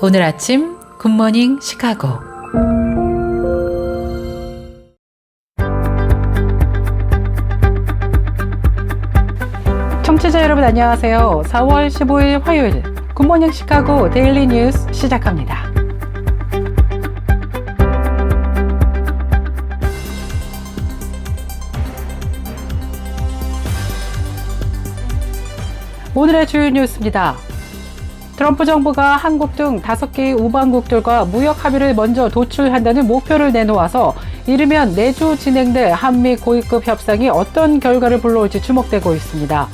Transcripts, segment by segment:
오늘 아침 굿모닝 시카고. 청취자 여러분 안녕하세요. 4월 15일 화요일 굿모닝 시카고 데일리 뉴스 시작합니다. 오늘의 주요 뉴스입니다. 트럼프 정부가 한국 등 5개의 우방국들과 무역 합의를 먼저 도출한다는 목표를 내놓아서 이르면 내주 진행될 한미 고위급 협상이 어떤 결과를 불러올지 주목되고 있습니다.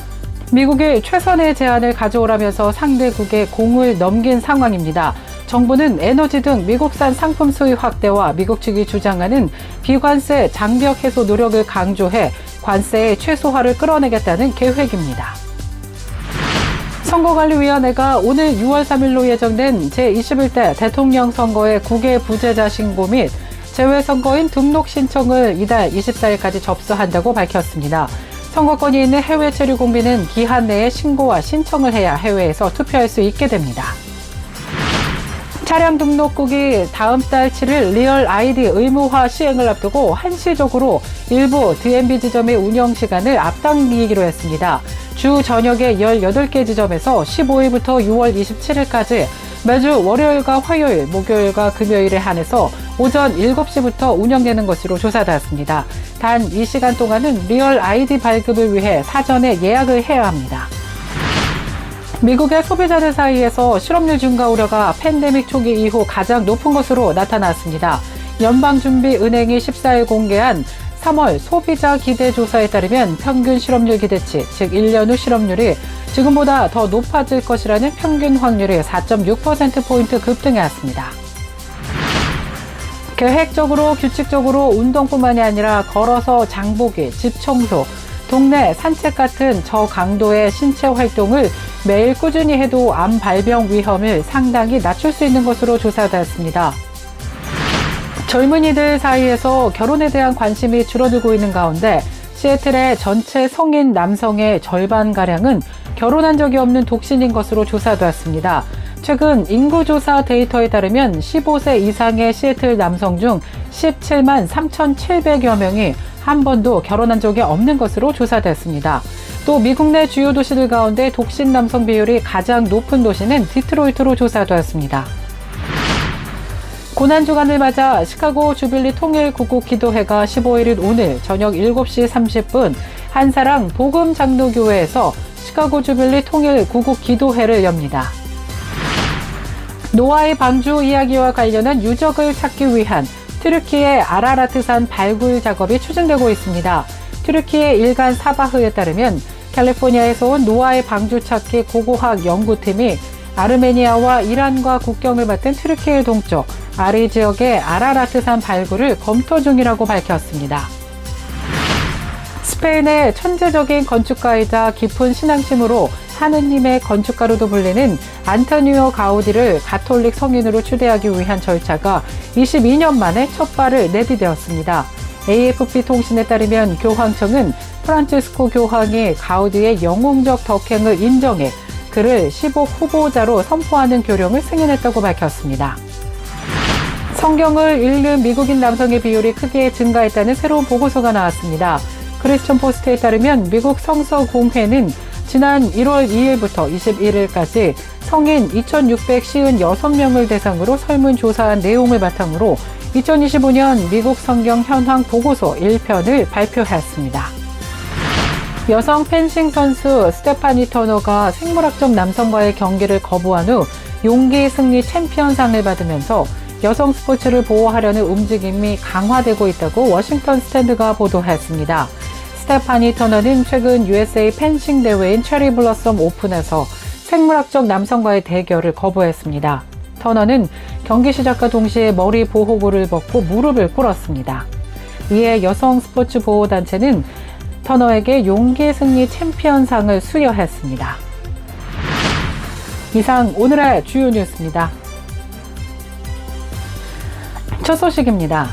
미국이 최선의 제안을 가져오라면서 상대국에 공을 넘긴 상황입니다. 정부는 에너지 등 미국산 상품 수입 확대와 미국 측이 주장하는 비관세 장벽 해소 노력을 강조해 관세의 최소화를 끌어내겠다는 계획입니다. 선거관리위원회가 오늘 6월 3일로 예정된 제21대 대통령 선거의 국외 부재자 신고 및 재외선거인 등록 신청을 이달 24일까지 접수한다고 밝혔습니다. 선거권이 있는 해외 체류 국민은 기한 내에 신고와 신청을 해야 해외에서 투표할 수 있게 됩니다. 차량 등록국이 다음 달 7일 리얼 아이디 의무화 시행을 앞두고 한시적으로 일부 DMV 지점의 운영 시간을 앞당기기로 했습니다. 주 저녁에 18개 지점에서 15일부터 6월 27일까지 매주 월요일과 화요일, 목요일과 금요일에 한해서 오전 7시부터 운영되는 것으로 조사되었습니다. 단 이 시간 동안은 리얼 아이디 발급을 위해 사전에 예약을 해야 합니다. 미국의 소비자들 사이에서 실업률 증가 우려가 팬데믹 초기 이후 가장 높은 것으로 나타났습니다. 연방준비은행이 14일 공개한 3월 소비자 기대조사에 따르면 평균 실업률 기대치, 즉 1년 후 실업률이 지금보다 더 높아질 것이라는 평균 확률이 4.6%포인트 급등해왔습니다. 계획적으로 규칙적으로 운동뿐만이 아니라 걸어서 장보기, 집 청소, 동네 산책 같은 저강도의 신체 활동을 매일 꾸준히 해도 암 발병 위험을 상당히 낮출 수 있는 것으로 조사되었습니다. 젊은이들 사이에서 결혼에 대한 관심이 줄어들고 있는 가운데 시애틀의 전체 성인 남성의 절반가량은 결혼한 적이 없는 독신인 것으로 조사되었습니다. 최근 인구조사 데이터에 따르면 15세 이상의 시애틀 남성 중 17만 3,700여 명이 한 번도 결혼한 적이 없는 것으로 조사됐습니다. 또 미국 내 주요 도시들 가운데 독신 남성 비율이 가장 높은 도시는 디트로이트로 조사되었습니다. 고난주간을 맞아 시카고 주빌리 통일 구국 기도회가 15일인 오늘 저녁 7시 30분 한사랑 복음 장로교회에서 시카고 주빌리 통일 구국 기도회를 엽니다. 노아의 방주 이야기와 관련한 유적을 찾기 위한 튀르키예 아라라트산 발굴 작업이 추진되고 있습니다. 튀르키예 일간 사바흐에 따르면 캘리포니아에서 온 노아의 방주 찾기 고고학 연구팀이 아르메니아와 이란과 국경을 맞댄 튀르키예 동쪽 아리 지역의 아라라트산 발굴을 검토 중이라고 밝혔습니다. 스페인의 천재적인 건축가이자 깊은 신앙심으로 하느님의 건축가로도 불리는 안토니오 가우디를 가톨릭 성인으로 추대하기 위한 절차가 22년 만에 첫 발을 내디뎠습니다. AFP 통신에 따르면 교황청은 프란치스코 교황이 가우디의 영웅적 덕행을 인정해 그를 10억 후보자로 선포하는 교령을 승인했다고 밝혔습니다. 성경을 읽는 미국인 남성의 비율이 크게 증가했다는 새로운 보고서가 나왔습니다. 크리스천 포스트에 따르면 미국 성서공회는 지난 1월 2일부터 21일까지 성인 2,656명을 대상으로 설문조사한 내용을 바탕으로 2025년 미국 성경 현황 보고서 1편을 발표했습니다. 여성 펜싱 선수 스테파니 터너가 생물학적 남성과의 경기를 거부한 후 용기 승리 챔피언상을 받으면서 여성 스포츠를 보호하려는 움직임이 강화되고 있다고 워싱턴 스탠드가 보도했습니다. 스테파니 터너는 최근 USA 펜싱 대회인 체리 블러썸 오픈에서 생물학적 남성과의 대결을 거부했습니다. 터너는 경기 시작과 동시에 머리 보호구를 벗고 무릎을 꿇었습니다. 이에 여성 스포츠 보호단체는 터너에게 용기 승리 챔피언상을 수여했습니다. 이상 오늘의 주요 뉴스입니다. 첫 소식입니다.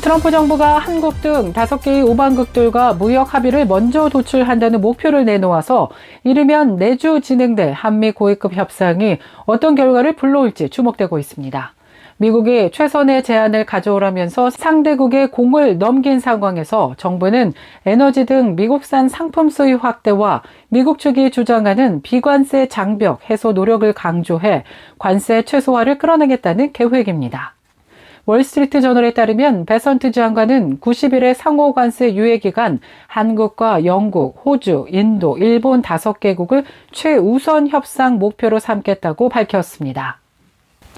트럼프 정부가 한국 등 5개의 우방국들과 무역 합의를 먼저 도출한다는 목표를 내놓아서 이르면 내주 진행될 한미 고위급 협상이 어떤 결과를 불러올지 주목되고 있습니다. 미국이 최선의 제안을 가져오라면서 상대국에 공을 넘긴 상황에서 정부는 에너지 등 미국산 상품 수입 확대와 미국 측이 주장하는 비관세 장벽 해소 노력을 강조해 관세 최소화를 끌어내겠다는 계획입니다. 월스트리트 저널에 따르면 베선트 장관은 90일의 상호 관세 유예 기간 한국과 영국, 호주, 인도, 일본 5개국을 최우선 협상 목표로 삼겠다고 밝혔습니다.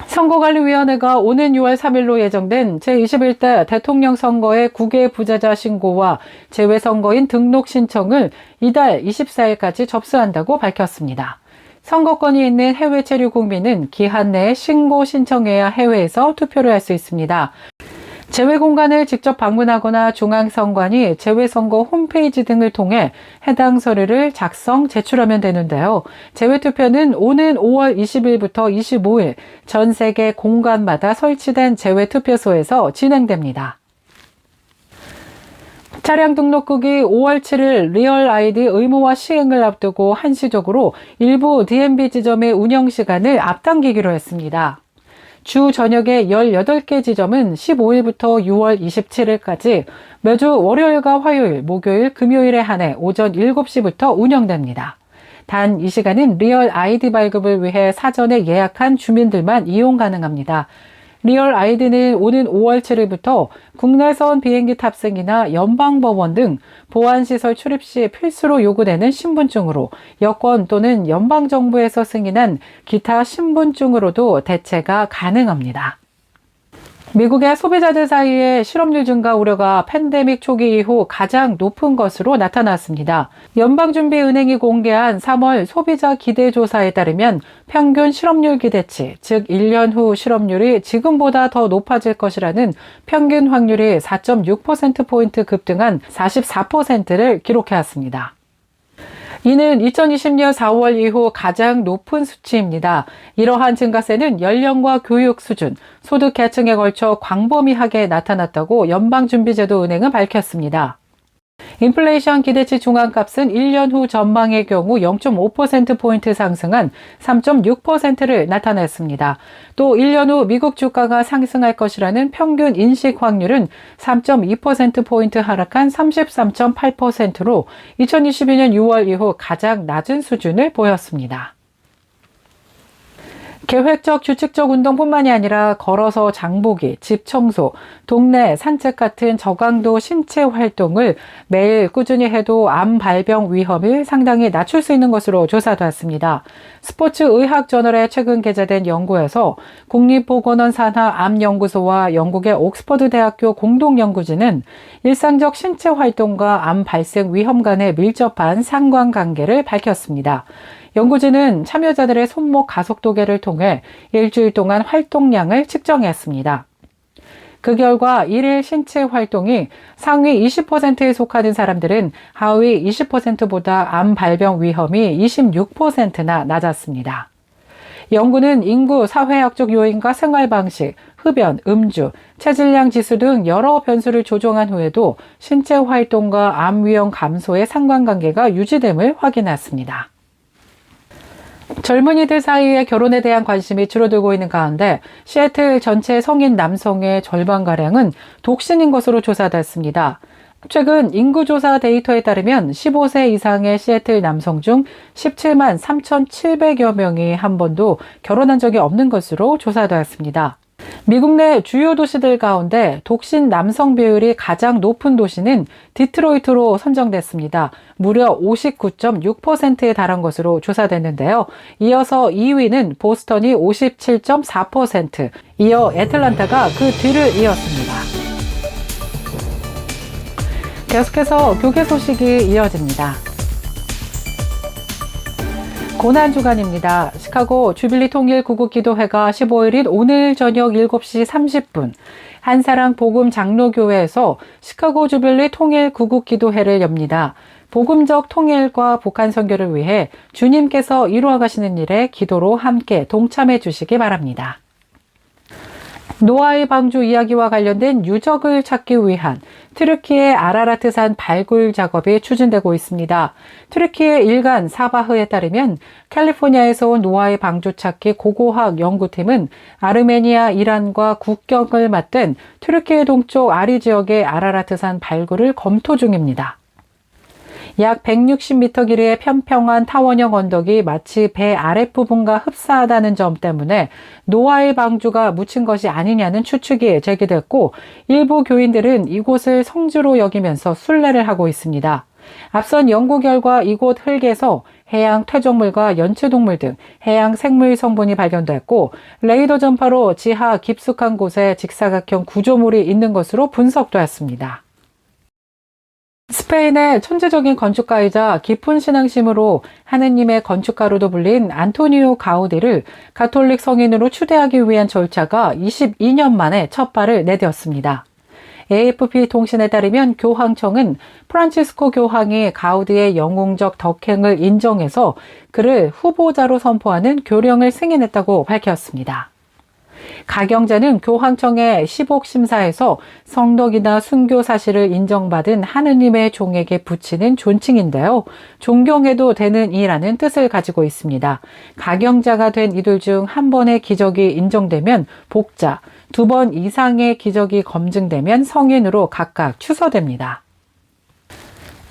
선거관리위원회가 오는 6월 3일로 예정된 제21대 대통령 선거의 국외 부재자 신고와 재외선거인 등록 신청을 이달 24일까지 접수한다고 밝혔습니다. 선거권이 있는 해외 체류 국민은 기한 내에 신고 신청해야 해외에서 투표를 할 수 있습니다. 재외공관을 직접 방문하거나 중앙선관위 재외선거 홈페이지 등을 통해 해당 서류를 작성, 제출하면 되는데요. 재외투표는 오는 5월 20일부터 25일 전 세계 공관마다 설치된 재외투표소에서 진행됩니다. 차량 등록국이 5월 7일 리얼 아이디 의무화 시행을 앞두고 한시적으로 일부 DMV 지점의 운영 시간을 앞당기기로 했습니다. 주 저녁에 18개 지점은 15일부터 6월 27일까지 매주 월요일과 화요일, 목요일, 금요일에 한해 오전 7시부터 운영됩니다. 단 이 시간은 리얼 아이디 발급을 위해 사전에 예약한 주민들만 이용 가능합니다. 리얼 아이디는 오는 5월 7일부터 국내선 비행기 탑승이나 연방법원 등 보안시설 출입 시 필수로 요구되는 신분증으로 여권 또는 연방정부에서 승인한 기타 신분증으로도 대체가 가능합니다. 미국의 소비자들 사이에 실업률 증가 우려가 팬데믹 초기 이후 가장 높은 것으로 나타났습니다. 연방준비은행이 공개한 3월 소비자 기대조사에 따르면 평균 실업률 기대치, 즉 1년 후 실업률이 지금보다 더 높아질 것이라는 평균 확률이 4.6%포인트 급등한 44%를 기록해왔습니다. 이는 2020년 4월 이후 가장 높은 수치입니다. 이러한 증가세는 연령과 교육 수준, 소득 계층에 걸쳐 광범위하게 나타났다고 연방준비제도은행은 밝혔습니다. 인플레이션 기대치 중앙값은 1년 후 전망의 경우 0.5%포인트 상승한 3.6%를 나타냈습니다. 또 1년 후 미국 주가가 상승할 것이라는 평균 인식 확률은 3.2%포인트 하락한 33.8%로 2022년 6월 이후 가장 낮은 수준을 보였습니다. 계획적, 규칙적 운동뿐만이 아니라 걸어서 장보기, 집 청소, 동네 산책 같은 저강도 신체 활동을 매일 꾸준히 해도 암 발병 위험을 상당히 낮출 수 있는 것으로 조사되었습니다. 스포츠의학저널에 최근 게재된 연구에서 국립보건원 산하암연구소와 영국의 옥스퍼드대학교 공동연구진은 일상적 신체 활동과 암 발생 위험 간의 밀접한 상관관계를 밝혔습니다. 연구진은 참여자들의 손목 가속도계를 통해 일주일 동안 활동량을 측정했습니다. 그 결과 일일 신체 활동이 상위 20%에 속하는 사람들은 하위 20%보다 암 발병 위험이 26%나 낮았습니다. 연구는 인구, 사회학적 요인과 생활 방식, 흡연, 음주, 체질량 지수 등 여러 변수를 조정한 후에도 신체 활동과 암 위험 감소의 상관관계가 유지됨을 확인했습니다. 젊은이들 사이에 결혼에 대한 관심이 줄어들고 있는 가운데 시애틀 전체 성인 남성의 절반가량은 독신인 것으로 조사됐습니다. 최근 인구조사 데이터에 따르면 15세 이상의 시애틀 남성 중 17만 3,700여 명이 한 번도 결혼한 적이 없는 것으로 조사되었습니다. 미국 내 주요 도시들 가운데 독신 남성 비율이 가장 높은 도시는 디트로이트로 선정됐습니다. 무려 59.6%에 달한 것으로 조사됐는데요. 이어서 2위는 보스턴이 57.4%, 이어 애틀란타가 그 뒤를 이었습니다. 계속해서 교계 소식이 이어집니다. 고난주간입니다. 시카고 주빌리 통일 구국기도회가 15일인 오늘 저녁 7시 30분 한사랑 복음 장로교회에서 시카고 주빌리 통일 구국기도회를 엽니다. 복음적 통일과 북한 선교를 위해 주님께서 이루어 가시는 일에 기도로 함께 동참해 주시기 바랍니다. 노아의 방주 이야기와 관련된 유적을 찾기 위한 트르키의 아라라트산 발굴 작업이 추진되고 있습니다. 트르키의 일간 사바흐에 따르면 캘리포니아에서 온 노아의 방주 찾기 고고학 연구팀은 아르메니아, 이란과 국경을 맞댄 트르키의 동쪽 아리 지역의 아라라트산 발굴을 검토 중입니다. 약 160m 길이의 평평한 타원형 언덕이 마치 배 아랫부분과 흡사하다는 점 때문에 노아의 방주가 묻힌 것이 아니냐는 추측이 제기됐고, 일부 교인들은 이곳을 성지로 여기면서 순례를 하고 있습니다. 앞선 연구 결과 이곳 흙에서 해양 퇴적물과 연체동물 등 해양 생물 성분이 발견됐고, 레이더 전파로 지하 깊숙한 곳에 직사각형 구조물이 있는 것으로 분석되었습니다. 스페인의 천재적인 건축가이자 깊은 신앙심으로 하느님의 건축가로도 불린 안토니오 가우디를 가톨릭 성인으로 추대하기 위한 절차가 22년 만에 첫 발을 내디뎠습니다. AFP 통신에 따르면 교황청은 프란치스코 교황이 가우디의 영웅적 덕행을 인정해서 그를 후보자로 선포하는 교령을 승인했다고 밝혔습니다. 가경자는 교황청의 시복 심사에서 성덕이나 순교 사실을 인정받은 하느님의 종에게 붙이는 존칭인데요. 존경해도 되는 이라는 뜻을 가지고 있습니다. 가경자가 된 이들 중 한 번의 기적이 인정되면 복자, 2번 이상의 기적이 검증되면 성인으로 각각 추서됩니다.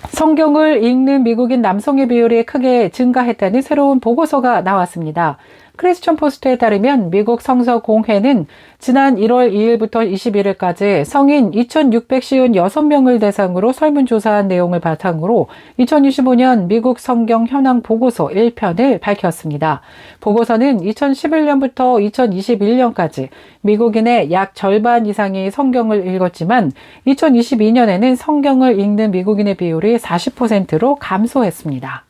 성경을 읽는 미국인 남성의 비율이 크게 증가했다는 새로운 보고서가 나왔습니다. 크리스천 포스트에 따르면 미국 성서공회는 지난 1월 2일부터 21일까지 성인 2,656명을 대상으로 설문조사한 내용을 바탕으로 2025년 미국 성경 현황 보고서 1편을 밝혔습니다. 보고서는 2011년부터 2021년까지 미국인의 약 절반 이상이 성경을 읽었지만 2022년에는 성경을 읽는 미국인의 비율이 40%로 감소했습니다.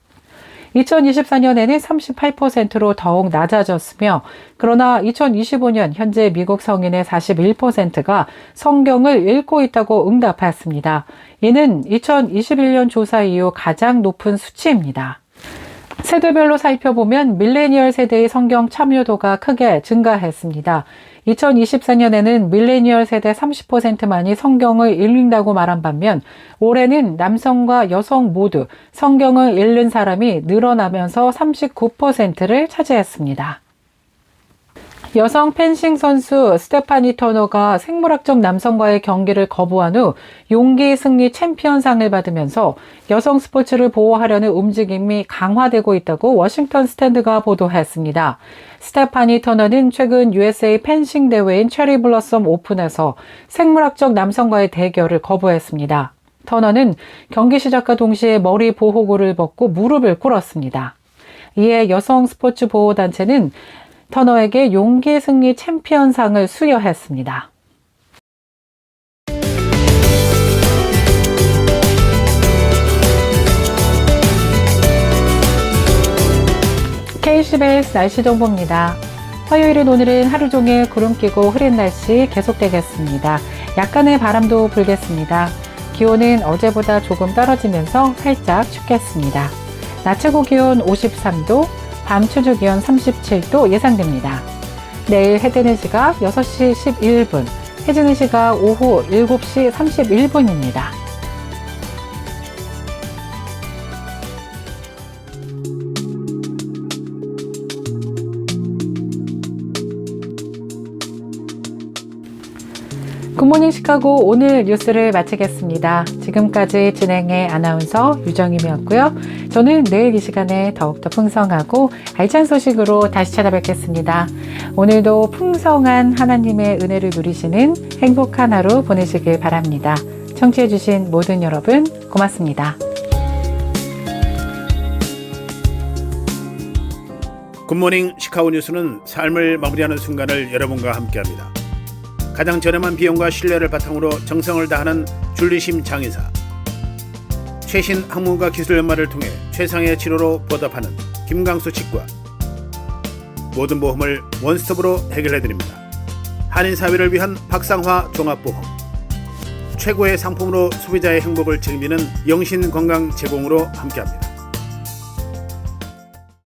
2024년에는 38%로 더욱 낮아졌으며, 그러나 2025년 현재 미국 성인의 41%가 성경을 읽고 있다고 응답했습니다. 이는 2021년 조사 이후 가장 높은 수치입니다. 세대별로 살펴보면 밀레니얼 세대의 성경 참여도가 크게 증가했습니다. 2024년에는 밀레니얼 세대 30%만이 성경을 읽는다고 말한 반면, 올해는 남성과 여성 모두 성경을 읽는 사람이 늘어나면서 39%를 차지했습니다. 여성 펜싱 선수 스테파니 터너가 생물학적 남성과의 경기를 거부한 후 용기 승리 챔피언상을 받으면서 여성 스포츠를 보호하려는 움직임이 강화되고 있다고 워싱턴 스탠드가 보도했습니다. 스테파니 터너는 최근 USA 펜싱 대회인 체리 블러썸 오픈에서 생물학적 남성과의 대결을 거부했습니다. 터너는 경기 시작과 동시에 머리 보호구를 벗고 무릎을 꿇었습니다. 이에 여성 스포츠 보호단체는 터너에게 용기 승리 챔피언상을 수여했습니다. KCBS 날씨 정보입니다. 화요일인 오늘은 하루 종일 구름 끼고 흐린 날씨 계속되겠습니다. 약간의 바람도 불겠습니다. 기온은 어제보다 조금 떨어지면서 살짝 춥겠습니다. 낮 최고 기온 53도, 밤 최저 기온 37도 예상됩니다. 내일 해 뜨는 시각 6시 11분, 해 지는 시각 오후 7시 31분입니다. 굿모닝 시카고 오늘 뉴스를 마치겠습니다. 지금까지 진행의 아나운서 유정임이었고요. 저는 내일 이 시간에 더욱더 풍성하고 알찬 소식으로 다시 찾아뵙겠습니다. 오늘도 풍성한 하나님의 은혜를 누리시는 행복한 하루 보내시길 바랍니다. 청취해주신 모든 여러분 고맙습니다. 굿모닝 시카고 뉴스는 삶을 마무리하는 순간을 여러분과 함께합니다. 가장 저렴한 비용과 신뢰를 바탕으로 정성을 다하는 줄리심 장의사, 최신 학문과 기술 연마를 통해 최상의 치료로 보답하는 김강수 치과, 모든 보험을 원스톱으로 해결해드립니다. 한인사회를 위한 박상화 종합보험, 최고의 상품으로 소비자의 행복을 책임지는 영신건강 제공으로 함께합니다.